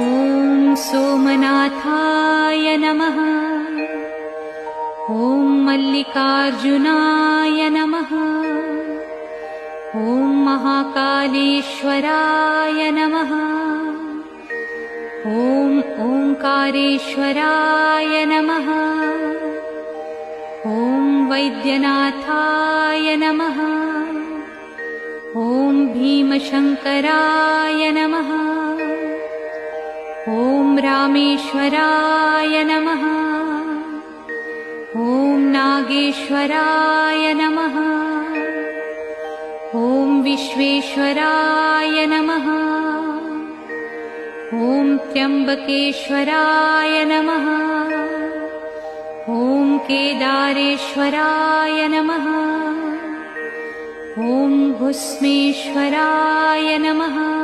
ॐ सोमनाथाय नमः। ॐ मल्लिकार्जुनाय नमः। ॐ महाकालेश्वराय नमः। ॐ ओंकारेश्वराय नमः। ॐ वैद्यनाथाय नमः। ॐ भीमशंकराय नमः। ॐ रामेश्वराय नमः। ॐ नागेश्वराय नमः। ॐ विश्वेश्वराय नमः। ॐ त्र्यंबकेश्वराय नमः। ॐ केदारेश्वराय नमः। ॐ भुस्मेश्वराय नमः।